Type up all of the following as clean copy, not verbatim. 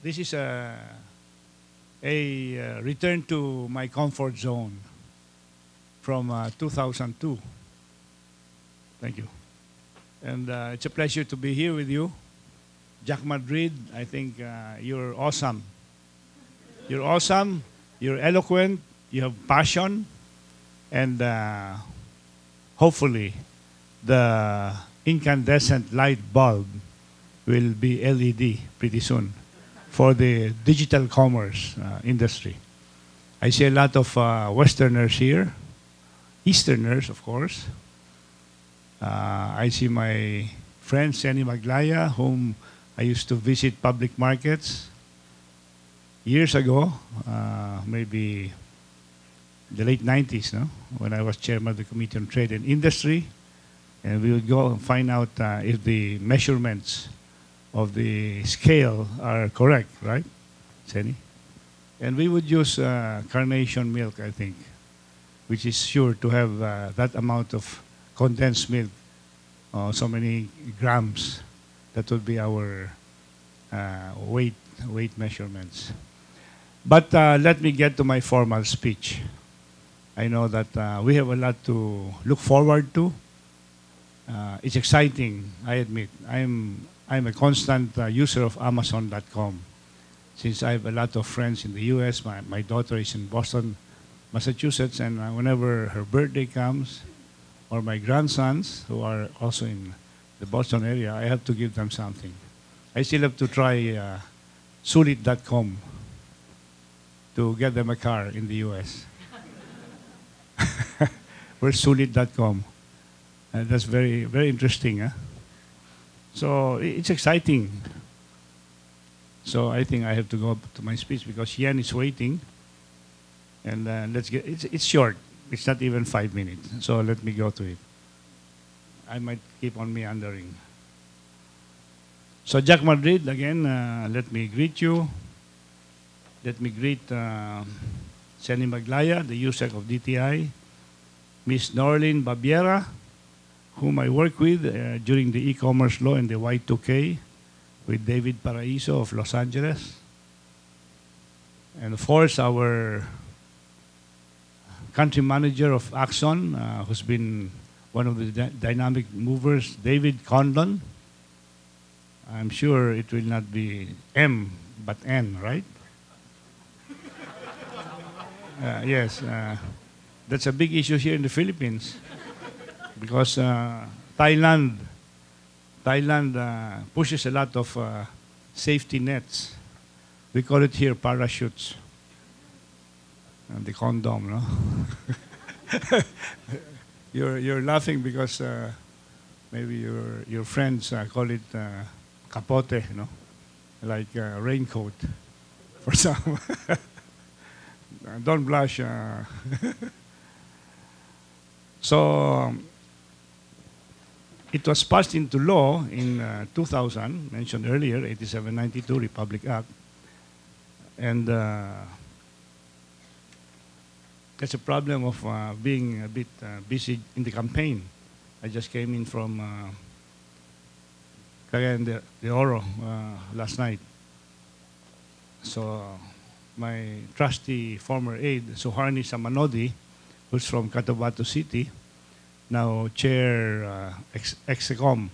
This is a return to my comfort zone from 2002. Thank you. And it's a pleasure to be here with you. Jack Madrid, I think you're awesome. You're awesome, you're eloquent, you have passion, and hopefully the incandescent light bulb will be LED pretty soon for the digital commerce industry. I see a lot of Westerners here, Easterners, of course. I see my friend, Senny Maglaya, whom I used to visit public markets years ago, maybe the late 90s, no? When I was chairman of the Committee on Trade and Industry. And we would go and find out if the measurements of the scale are correct, right, Senny? And we would use carnation milk, I think, which is sure to have that amount of condensed milk, so many grams. That would be our weight measurements. But let me get to my formal speech. I know that we have a lot to look forward to. It's exciting, I admit. I'm a constant user of Amazon.com. Since I have a lot of friends in the US, my daughter is in Boston, Massachusetts, and whenever her birthday comes, or my grandsons, who are also in the Boston area, I have to give them something. I still have to try Sulit.com to get them a car in the US. Where's Sulit.com? That's very, very interesting. Huh? So it's exciting. So I think I have to go to my speech because Yan is waiting. And let's get, it's short. It's not even 5 minutes. So let me go to it. I might keep on meandering. So Jack Madrid, again, let me greet you. Let me greet Senny Maglaya, the USEC of DTI, Miss Norlin Babiera, whom I work with during the e-commerce law and the Y2K, with David Paraiso of Los Angeles. And of course, our country manager of Axon, who's been one of the dynamic movers, David Condon. I'm sure it will not be M, but N, right? Yes, that's a big issue here in the Philippines because Thailand pushes a lot of safety nets. We call it here parachutes. The condom, no? You're laughing because maybe your friends call it capote, you know, like raincoat for some. Don't blush. So it was passed into law in 2000, mentioned earlier, 8792 Republic Act, and that's a problem of being a bit busy in the campaign. I just came in from Cagayan de Oro last night. So my trusty former aide, Suharni Samanodi, who's from Cotabato City, now chair DCOM,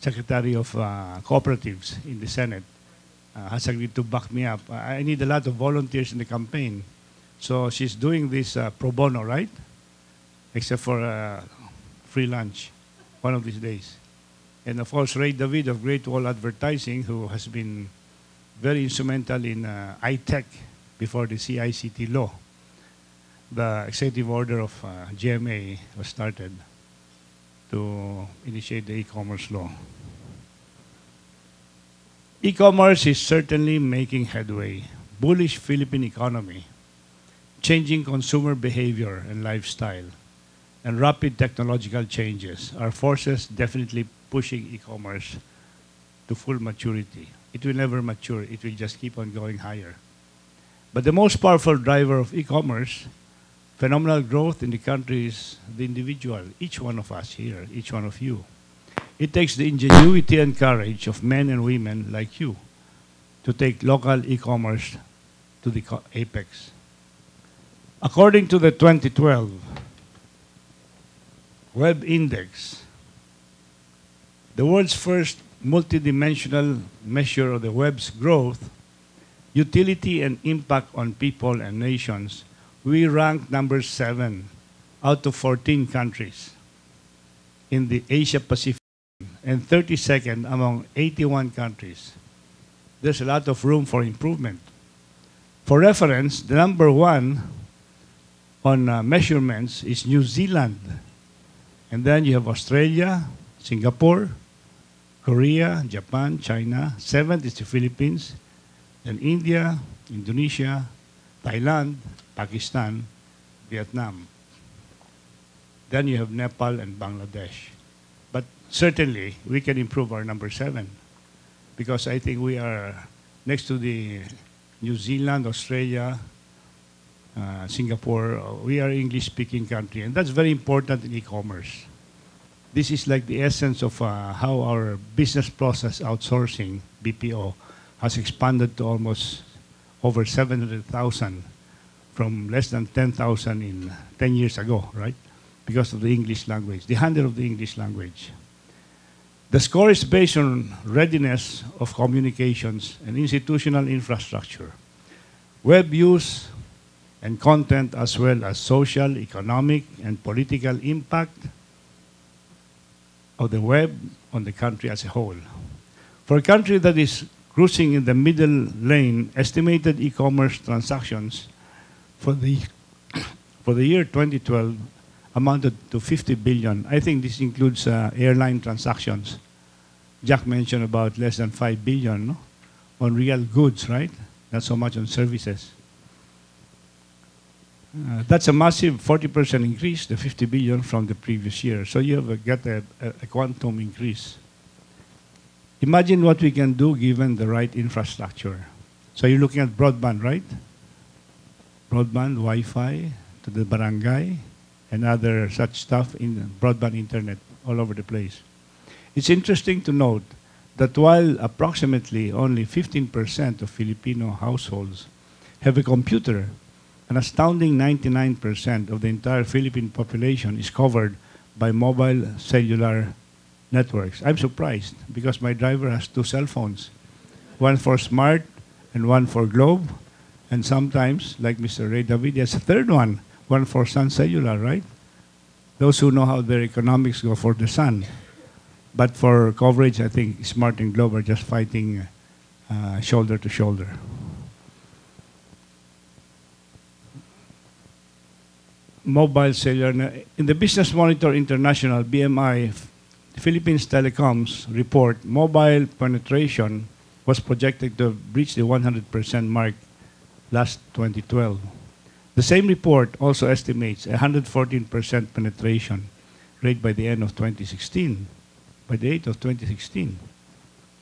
Secretary of Cooperatives in the Senate, has agreed to back me up. I need a lot of volunteers in the campaign. So she's doing this pro bono, right? Except for free lunch, one of these days. And of course, Ray David of Great Wall Advertising, who has been very instrumental in iTech before the CICT law. The executive order of GMA was started to initiate the e-commerce law. E-commerce is certainly making headway. Bullish Philippine economy, changing consumer behavior and lifestyle, and rapid technological changes are forces definitely pushing e-commerce to full maturity. It will never mature. It will just keep on going higher. But the most powerful driver of e-commerce, phenomenal growth in the country, is the individual, each one of us here, each one of you. It takes the ingenuity and courage of men and women like you to take local e-commerce to the apex. According to the 2012 Web Index, the world's first multidimensional measure of the web's growth, utility, and impact on people and nations, we ranked number 7 out of 14 countries in the Asia Pacific and 32nd among 81 countries. There's a lot of room for improvement. For reference, the number 1 on measurements is New Zealand. And then you have Australia, Singapore, Korea, Japan, China. 7th is the Philippines, then India, Indonesia, Thailand, Pakistan, Vietnam. Then you have Nepal and Bangladesh. But certainly, we can improve our number 7 because I think we are next to the New Zealand, Australia, Singapore. We are an English-speaking country, and that's very important in e-commerce. This is like the essence of how our business process outsourcing, BPO, has expanded to almost over 700,000 from less than 10,000 in 10 years ago, right? Because of the English language, the handle of the English language. The score is based on readiness of communications and institutional infrastructure, web use and content, as well as social, economic, and political impact of the web on the country as a whole. For a country that is cruising in the middle lane, estimated e-commerce transactions for the year 2012 amounted to 50 billion. I think this includes airline transactions. Jack mentioned about less than 5 billion, no? On real goods, right? Not so much on services. That's a massive 40% increase, the 50 billion from the previous year. So you have got a quantum increase. Imagine what we can do given the right infrastructure. So you're looking at broadband, right? Broadband, Wi-Fi to the barangay, and other such stuff in broadband internet all over the place. It's interesting to note that while approximately only 15% of Filipino households have a computer, an astounding 99% of the entire Philippine population is covered by mobile cellular networks. I'm surprised because my driver has 2 cell phones, one for Smart and one for Globe, and sometimes, like Mr. Ray David, he has a third one for Sun Cellular, right? Those who know how their economics go for the Sun. But for coverage, I think Smart and Globe are just fighting shoulder to shoulder. Mobile cellular. In the Business Monitor International, BMI, Philippines Telecoms report, mobile penetration was projected to reach the 100% mark last 2012. The same report also estimates a 114% penetration rate by the end of 2016, by the end of 2016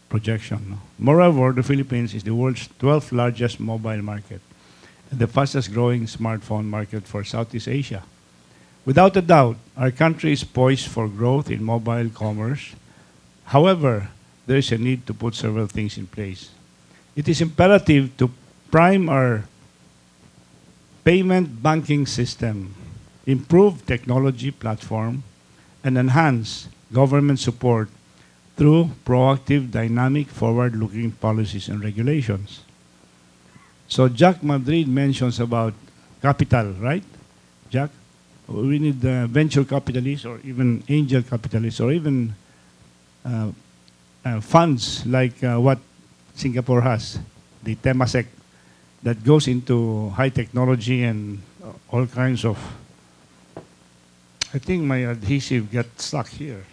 projection. No? Moreover, the Philippines is the world's 12th largest mobile market and the fastest growing smartphone market for Southeast Asia. Without a doubt, our country is poised for growth in mobile commerce. However, there is a need to put several things in place. It is imperative to prime our payment banking system, improve technology platform, and enhance government support through proactive, dynamic, forward-looking policies and regulations. So Jack Madrid mentions about capital, right? Jack? We need venture capitalists or even angel capitalists or even funds like what Singapore has, the Temasek, that goes into high technology and all kinds of... I think my adhesive got stuck here.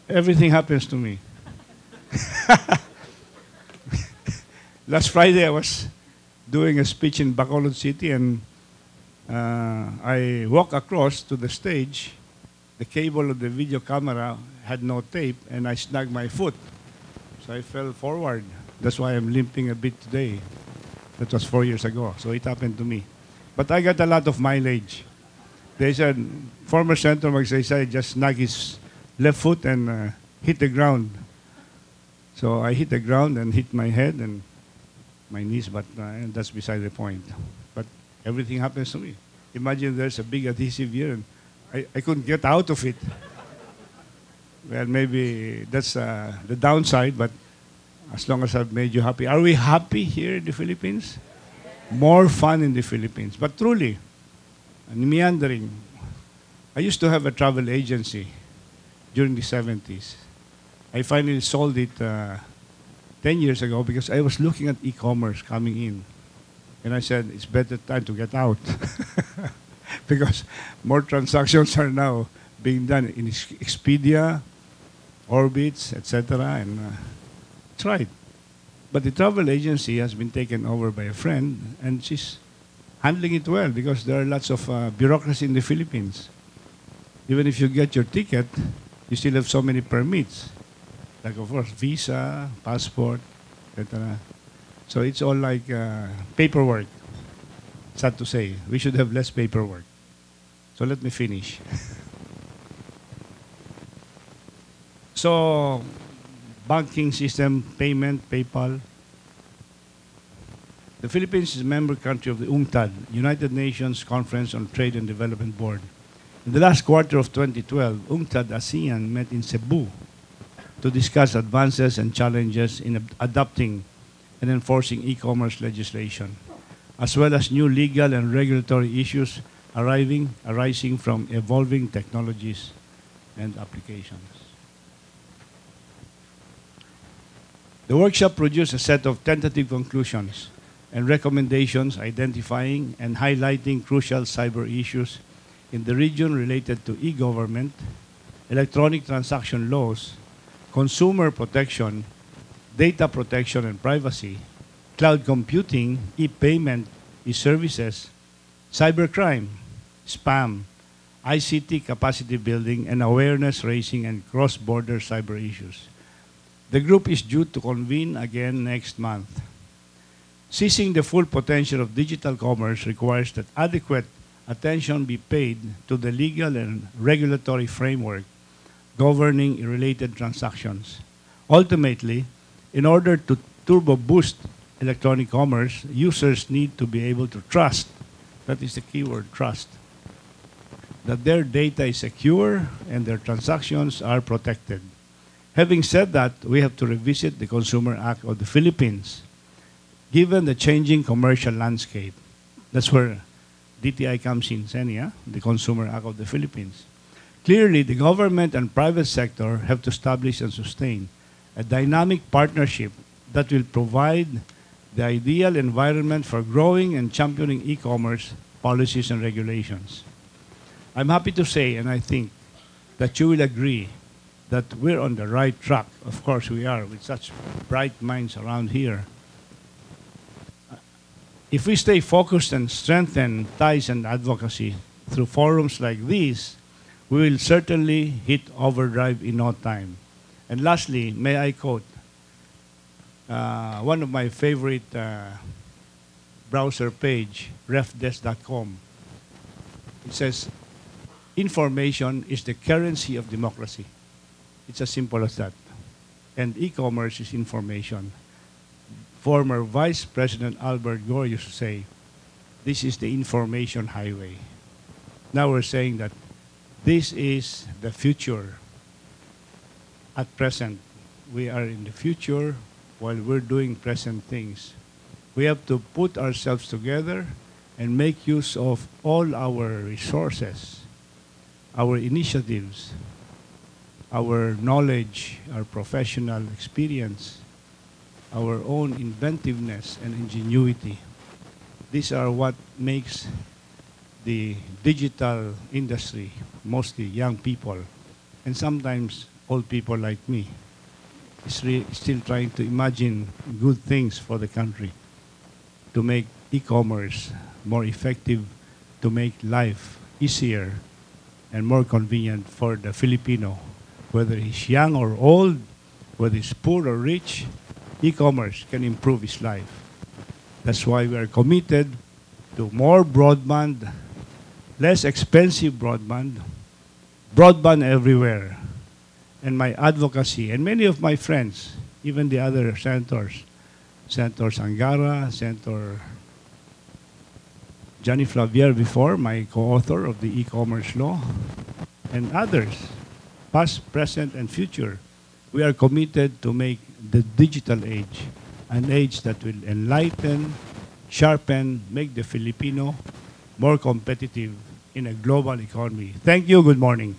Everything happens to me. Last Friday, I was doing a speech in Bacolod City, and I walked across to the stage. The cable of the video camera had no tape, and I snagged my foot. So I fell forward. That's why I'm limping a bit today. That was 4 years ago, so it happened to me. But I got a lot of mileage. There's a former Senator Magsaysay just snagged his left foot, and hit the ground. So I hit the ground and hit my head and my knees, but that's beside the point. But everything happens to me. Imagine there's a big adhesive here and I couldn't get out of it. Well, maybe that's the downside, but as long as I've made you happy. Are we happy here in the Philippines? More fun in the Philippines. But truly, meandering. I used to have a travel agency during the 70s. I finally sold it 10 years ago because I was looking at e-commerce coming in. And I said, it's better time to get out. Because more transactions are now being done in Expedia, Orbitz, etc. And that's right. But the travel agency has been taken over by a friend, and she's handling it well because there are lots of bureaucracy in the Philippines. Even if you get your ticket, you still have so many permits. Like, of course, visa, passport, etc. So it's all like paperwork. Sad to say. We should have less paperwork. So let me finish. So, banking system, payment, PayPal. The Philippines is a member country of the UNCTAD, United Nations Conference on Trade and Development Board. In the last quarter of 2012, UNCTAD ASEAN met in Cebu to discuss advances and challenges in adopting and enforcing e-commerce legislation, as well as new legal and regulatory issues arising from evolving technologies and applications. The workshop produced a set of tentative conclusions and recommendations identifying and highlighting crucial cyber issues in the region related to e-government, electronic transaction laws, consumer protection, data protection and privacy, cloud computing, e-payment, e-services, cybercrime, spam, ICT capacity building, and awareness raising and cross-border cyber issues. The group is due to convene again next month. Seizing the full potential of digital commerce requires that adequate attention be paid to the legal and regulatory framework governing related transactions. Ultimately, in order to turbo boost electronic commerce, users need to be able to trust, that is the key word, trust, that their data is secure and their transactions are protected. Having said that, we have to revisit the Consumer Act of the Philippines, given the changing commercial landscape. That's where DTI comes in, Senia, the Consumer Act of the Philippines. Clearly, the government and private sector have to establish and sustain a dynamic partnership that will provide the ideal environment for growing and championing e-commerce policies and regulations. I'm happy to say, and I think that you will agree, that we're on the right track. Of course we are, with such bright minds around here. If we stay focused and strengthen ties and advocacy through forums like these, we will certainly hit overdrive in no time. And lastly, may I quote one of my favorite browser page, refdesk.com. It says, information is the currency of democracy. It's as simple as that. And e-commerce is information. Former Vice President Albert Gore used to say, this is the information highway. Now we're saying that this is the future. At present, we are in the future while we're doing present things. We have to put ourselves together and make use of all our resources, our initiatives, our knowledge, our professional experience, our own inventiveness and ingenuity. These are what makes the digital industry, mostly young people, and sometimes old people like me, still trying to imagine good things for the country, to make e-commerce more effective, to make life easier and more convenient for the Filipino, whether he's young or old, whether he's poor or rich. E-commerce can improve his life. That's why we are committed to more broadband, less expensive broadband, broadband everywhere, and my advocacy, and many of my friends, even the other senators, Senator Sangara, Senator Johnny Flavier before, my co-author of the e-commerce law, and others, past, present, and future, we are committed to make the digital age an age that will enlighten, sharpen, make the Filipino more competitive in a global economy. Thank you. Good morning.